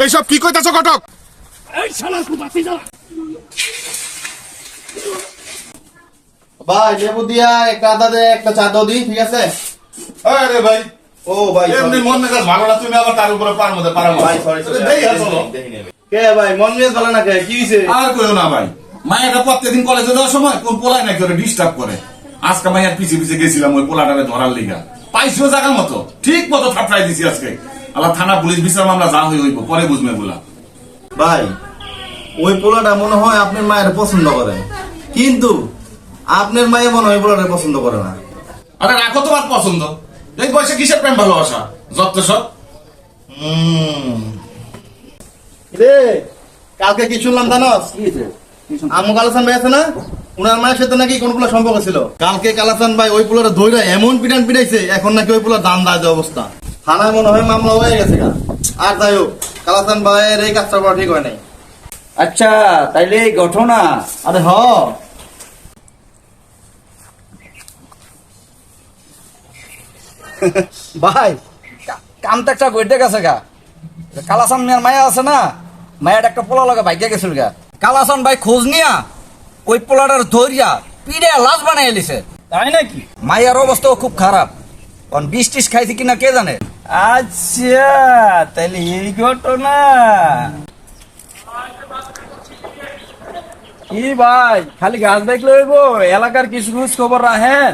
এইসব কি কইতাছ ঘটক? ভাই লেবু দিয়া একটা আদা দে, একটা চা দাও দি, ঠিক আছে? আরে ভাই, ও ভাই এমনি মন মেজাজ ভালো না, তুমি আবার তার উপরে পার মধ্যে পারামো। ভাই সরি কে ভাই মন মেজাজ ভালো না কে, কি হইছে? আর কইও না ভাই, মায়েরা প্রত্যেকদিন কলেজে যাওয়ার সময় কোন পোলায় নাকি ওরা ডিস্টার্ব করে। আজকে মায়ের পিছে পিছে গেছিলাম ওই পোলাটারে ধরার লিগা, পাইছো জায়গার মতো, ঠিক মতো থাপড়াই দিছি আজকে। আল্লাহ থানা পুলিশ বিচার মামলা যা হইব পরে বুঝবে বলা। ভাই ওই পোলাটা মনে হয় আপনার মায়ের পছন্দ করে, কিন্তু আপনার মায়ে মনে হয় পোলাটা পছন্দ করে না। আরে রাখো তোমার পছন্দ, এই বয়সে কিসের প্রেম ভালোবাসা, যত সব। রে কালকে কি শুনলাম জানোস? আমু কালাসান ভাই আছে না, উনার মায়ের সাথে নাকি কোন পোলা সম্পর্ক ছিল। কালকে কালাসান ভাই ওই পোলাটা ধইরা এমন পিটান পিটাইছে, এখন নাকি ওই পোলা দাম দায় অবস্থা। থানায় মনে হয় মামলা হয়ে গেছে গা। আর যাই হোক, কালাসান ভাইয়ের এই কাজটা করা ঠিক হয় নাই। আচ্ছা তাইলে এই ঘটনা। আরে ভাই কামটা একটা গইতে গেছে গা। কালাসান মিয়ার মায়া আছে না, মায়ার একটা পোলা লগে ভাগ্যে গেছিল গা। কালাসান ভাই খোঁজ নিয়া ওই পোলাটার ধরিয়া পিড়ে লাশ বানাই এলিছে। তাই নাকি? মায়ার অবস্থাও খুব খারাপ, কারণ বিষ টিস খাইছে কিনা কে জানে। আচ্ছা তাইলে এই ঘটনা। কি ভাই খালি গাছ দেখলে হইব, এলাকার কিছু খোঁজ খবর রাখেন।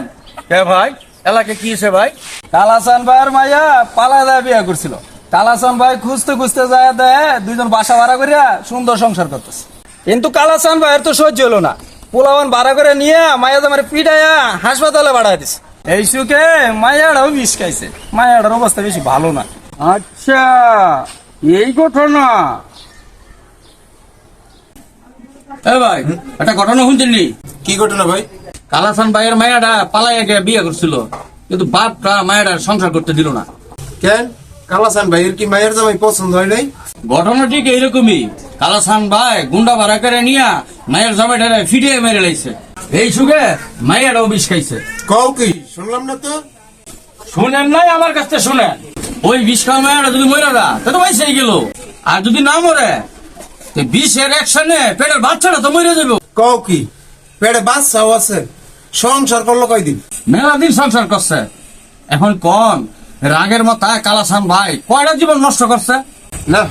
কে ভাই এলাকা কি হয়েছে ভাই? কালাসান ভাইয়ের মাইয়া পালা দেয়া বিয়া করছিল। কালাসান ভাই খুঁজতে খুঁজতে যায় দেয় দুইজন বাসা ভাড়া করিয়া সুন্দর সংসার করতেছে, কিন্তু কালাসান ভাইয়ের তো সহ্য হলো না। পোলাবান ভাড়া করে নিয়ে মাইয়া জামারে পিটাইয়া হাসপাতালে বাড়াই দিছে। এই সুখে মাইয়াটাও বিষ খাইছে, মাইয়াটার অবস্থা বেশি ভালো না। আচ্ছা এই ঘটনা। ভাই একটা ঘটনা শুনছিলি? কি ঘটনা ভাই? কালাসান ভাইয়ের মায়াটা পালাইয়া গিয়ে বিয়ে করছিল, কিন্তু বাপটা মায়াটার সংসার করতে দিল না। কেন কালাসান ভাইয়ের কি মায়ের জামাই পছন্দ হয় নাই? ঘটনা ঠিক এইরকমই। কালাসান ভাই গুন্ডা ভাড়া করে নিয়া মায়ের জামাইটারে ফিটিয়ে মেরে লাইছে। এই সুখে মায়াটাও বিষ খাইছে। কও কি শুনলাম না তো। শুনেন নাই আমার কাছ থেকে শুনেন। ওই বিষ খাওয়া মায়াটা যদি মরে যা তা তো মাইসেই গেল, আর যদি না মরে বিষের অ্যাকশনে পেটের বাচ্চাটা তো মরে যাবে। কও কি পেটে বাচ্চাও আছে, সংসার করলো কয়দিন? মেলা দিন সংসার করছে। এখন কোন রাগের মাথায় কালাসান ভাই কয়টা জীবন নষ্ট করছে। না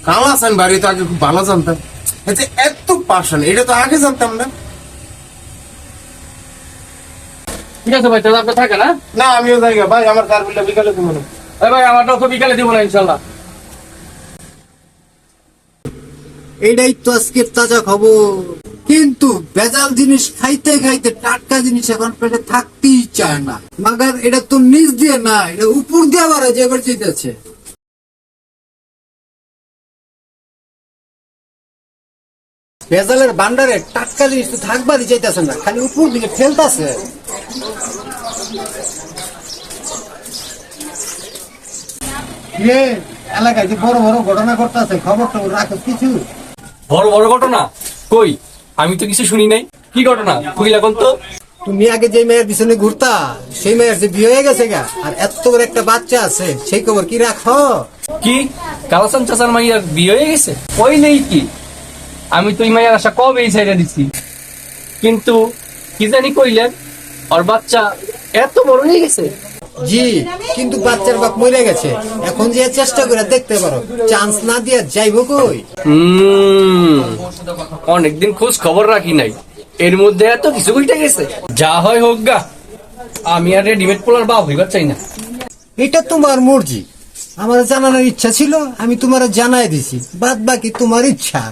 কালাসান বাড়ি তো আগে খুব ভালো জানতাম, এই যে এত পাশান এটা তো আগে জানতাম না। ঠিক আছে ভাই, তাহলে আপনি থাকেন। না আমিও যাই গা ভাই, আমার কার বিলটা বিকালে দিব না। ভাই আমারটাও তো বিকালে দিব না ইনশাল্লাহ। এইটাই তো আজকে তাজা খবর। কিন্তু ভেজাল জিনিস খাইতে খাইতে টাটকা জিনিস এখন পেটে থাকতেই চায় না। মাগার এটা তো নিচ দিয়ে না, এটা উপর দিয়ে আবার যেবার যেতেছে। ভেজালের ভান্ডারে টাটকা জিনিস তো থাকবারই চাইতেছে না, খালি উপর দিকে ঠেলতেছে। এলাকায় যে বড় বড় ঘটনা ঘটতেছে, খবর টবর রাখো কিছু? বড় বড় ঘটনা কই? আমি তো কিছু শুনি নাই। কি ঘটনা কইলা কোন তো? তুমি আগে যে মেয়ের পিছনে ঘুরতা, সেই মেয়ের যে বিয়ে হয়ে গেছে গা, আর এত বড় একটা বাচ্চা আছে, সেই খবর কি রাখো? কি কালাসান চাচার মাইয়ার বিয়ে হয়ে গেছে? কই নেই কি? আমি তো এই মাইয়ার আশা কবেই ছেড়ে দিছি, কিন্তু কি জানি কইলেন ওর বাচ্চা এত বড় হয়ে গেছে। জি, কিন্তু বাচ্চার বাপ মরে গেছে। এখন যে চেষ্টা করে দেখতে পারো, চান্স না দিয়া যাইব কই? অনেকদিন খোঁজ খবর রাখি নাই, এর মধ্যে এত কিছু কইটা গেছে। যা হয় হোক গা, আমি আর রেডিমেড পোলার বাপ হইবার চাই না। এটা তোমার মর্জি। আমার জানানোর ইচ্ছা ছিল, আমি তোমার জানাই দিছি, বাদ বাকি তোমার ইচ্ছা।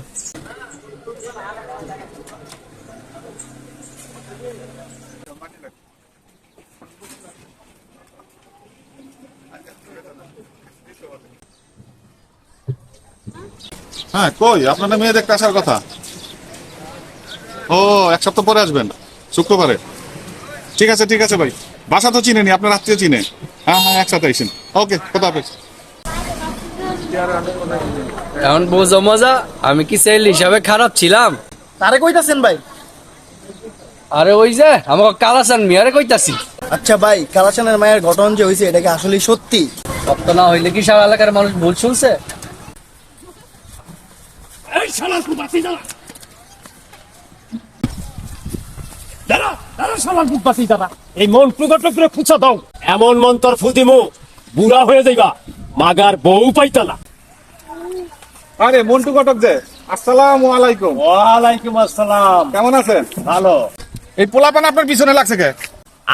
হ্যাঁ কই আপনাদের মেয়ে দেখতে আসার কথা? ও এক সপ্তাহ পরে আসবেন, শুক্রবারে। ঠিক আছে ভাই, বাসা তো চিনেনি, আপনার আত্মীয় চিনে। হ্যাঁ একসাথে আইসেন। ওকে, কথা হাফেজ। এখন বোঝো মজা, আমি কি সেল হিসাবে খারাপ ছিলাম? তারে কইতাছেন ভাই? আরে ওই যে আমাকে কালাসান মিয়ারে কইতাছি। আচ্ছা ভাই, কালাসানের মায়ের ঘটনা যে হয়েছে, এটা কি আসলে সত্যি? সত্য না হইলে কি সারা এলাকার মানুষ ভুল শুনছে? শালার পুত বাঁচি দাঁড়া দাঁড়া দাঁড়া শালার পুত বাঁচি দাঁড়া এই মন্ত্র করে পুছা দাও এমন মন্তর ফুদিমু বুড়া হয়ে যাইবা মাগার বউ পাইতালা আরে মন্টু ঘটক যে, আসসালামু আলাইকুম। ওয়ালাইকুম আসসালাম কেমন আছেন? ভালো এই পোলাপান আপনার পিছনে লাগছে কে?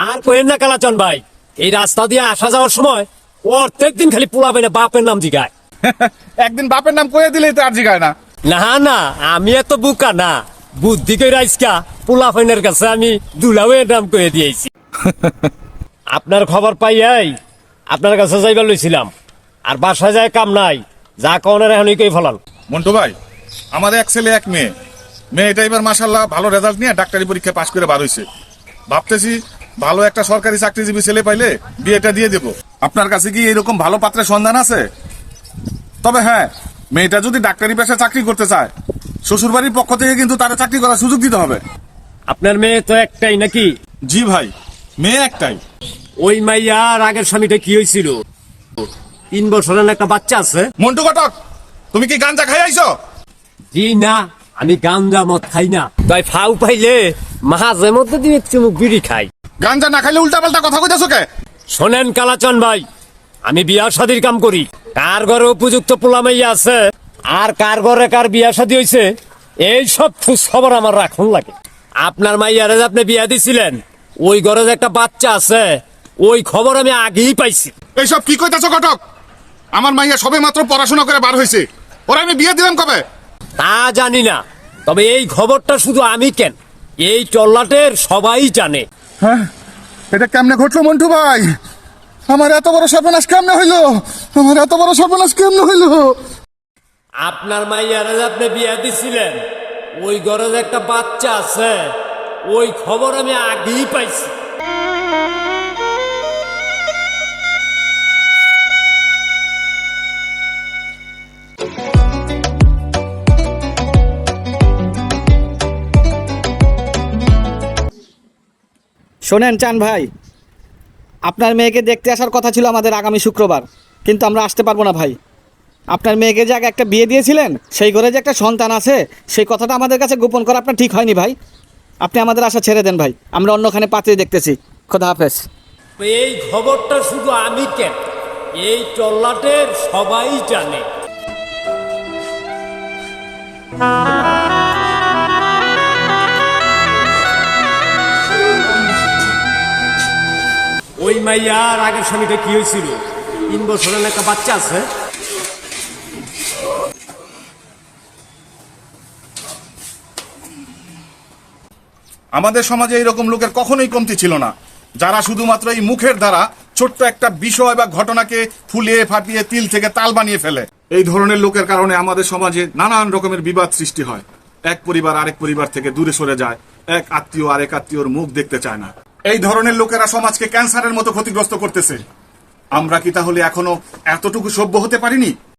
আর কোয়েন না কালাচন ভাই এই রাস্তা দিয়ে আসা যাওয়ার সময় প্রত্যেকদিন খালি পোলাবে না বাপের নাম জিগায় একদিন বাপের নাম কয়ে দিলেই তো আর জিগায় না। না না আমি এত বুকা না বুদ্ধি করে রাইসকা পোলাফাইনের কাছে আমি দুলাওয়ের নাম কয়ে দিয়েছি আপনার খবর পাইয়াই আপনার কাছে যাইবার লইছিলাম আর বাসায় যায় কাম নাই যা কনের এখন কই ফলান মন্টু ভাই, আমাদের এক ছেলে এক মেয়ে, মেয়েটা এবার মাশাল্লাহ ভালো রেজাল্ট নিয়ে ডাক্তারি পরীক্ষা পাশ করে বার হয়েছে। ভাবতেছি ভালো একটা সরকারি চাকরিজীবী ছেলে পাইলে বিয়েটা দিয়ে দেব। আপনার কাছে কি এরকম ভালো পাত্রের সন্ধান আছে? তবে হ্যাঁ, মেয়েটা যদি ডাক্তারি পেশায় চাকরি করতে চায়, শ্বশুর বাড়ির পক্ষ থেকে কিন্তু তারা চাকরি করার সুযোগ দিতে হবে। আপনার মেয়ে তো একটাই নাকি? জি ভাই, মেয়ে একটাই। ওই মাইয়ার আগের স্বামীটা কি হয়েছিল? 3 বছরের একটা বাচ্চা আছে। মন্টু ঘটক, তুমি কি গাঞ্জা খাই আইছো? জি না, আমি গাঞ্জা মদ খাই না। তাই ফাউ পাইলে মাঝে মধ্যে দিয়ে চুমুক বিড়ি খাই। গাঞ্জা না খাইলে উল্টা পাল্টা কথা কইতেছো কে? শোনেন কালাচন ভাই, আমি বিয়া শাদির কাম করি। কার ঘরে উপযুক্ত পোলা মাইয়া আছে আর কার ঘরে কার বিয়া শাদী হয়েছে এই সব খোঁজ খবর আমার রাখুন লাগে। আপনার মাইয়ারে যে আপনি বিয়া দিছিলেন ওই ঘরে যে একটা বাচ্চা আছে ওই খবর আমি আগেই পাইছি। এইসব কি কইতেছো ঘটক? আমার মাইয়া সবে মাত্র পড়াশোনা করে বার হয়েছে, ওরা আমি বিয়ে দিলাম কবে? তা জানি না, তবে এই খবরটা শুধু আমি কেন এই টল্লাটের সবাই জানে। হ্যাঁ, এটা কেমনে ঘটলো মন্টু ভাই? আমার এত বড় সর্বনাশ কেমনে হইলো? আমার এত বড় সর্বনাশ কেমনে হইলো? আপনার মাইয়ারে যে আপনি বিয়া দিছিলেন ওই ঘরে যে একটা বাচ্চা আছে ওই খবর আমি আগেই পাইছি। শোনেন চান ভাই, আপনার মেয়েকে দেখতে আসার কথা ছিল আমাদের আগামী শুক্রবার, কিন্তু আমরা আসতে পারবো না ভাই। আপনার মেয়েকে যে আগে একটা বিয়ে দিয়েছিলেন সেই ঘরে যে একটা সন্তান আছে সেই কথাটা আমাদের কাছে গোপন করা আপনার ঠিক হয়নি ভাই। আপনি আমাদের আশা ছেড়ে দেন ভাই, আমরা অন্যখানে পাত্রী দেখতেছি। খোদা হাফেজ। এই খবরটা শুধু আমি কেন এই টল্লাটের সবাই জানে। ওই মাইয়ার আগের স্বামীটা কি হয়েছিল? 3 বছরের একটা বাচ্চা আছে। আমাদের সমাজে এইরকম লোকের কখনোই কমতি ছিল না, যারা শুধুমাত্র এই মুখের দ্বারা ছোট্ট একটা বিষয় বা ঘটনাকে ফুলিয়ে ফাটিয়ে তিল থেকে তাল বানিয়ে ফেলে। এই ধরনের লোকের কারণে আমাদের সমাজে নানান রকমের বিবাদ সৃষ্টি হয়। এক পরিবার আরেক পরিবার থেকে দূরে সরে যায়, এক আত্মীয় আরেক আত্মীয়র মুখ দেখতে চায় না। এই ধরনের লোকেরা সমাজকে ক্যান্সারের মতো ক্ষতিগ্রস্ত করতেছে। আমরা কি তাহলে এখনো এতটুকু সভ্য হতে পারিনি?